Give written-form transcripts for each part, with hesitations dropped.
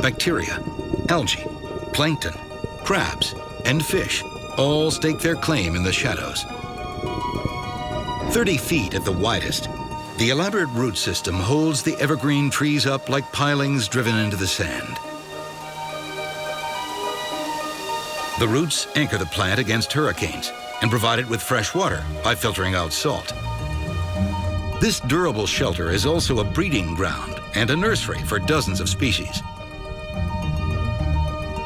bacteria, algae, plankton, crabs, and fish all stake their claim in the shadows. 30 feet at the widest, the elaborate root system holds the evergreen trees up like pilings driven into the sand. The roots anchor the plant against hurricanes and provide it with fresh water by filtering out salt. This durable shelter is also a breeding ground and a nursery for dozens of species.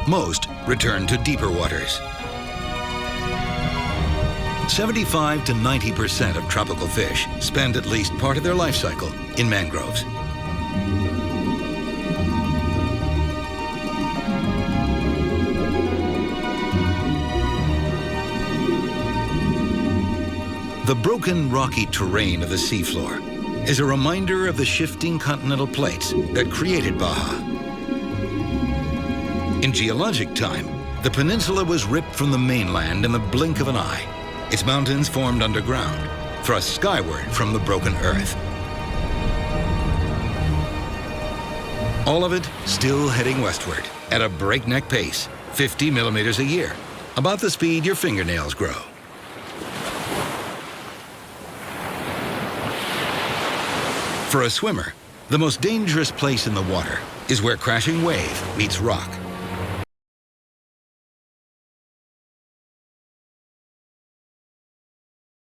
Most return to deeper waters. 75 to 90% of tropical fish spend at least part of their life cycle in mangroves. The broken, rocky terrain of the seafloor is a reminder of the shifting continental plates that created Baja. In geologic time, the peninsula was ripped from the mainland in the blink of an eye. Its mountains formed underground, thrust skyward from the broken earth. All of it still heading westward at a breakneck pace, 50 millimeters a year, about the speed your fingernails grow. For a swimmer, the most dangerous place in the water is where crashing wave meets rock.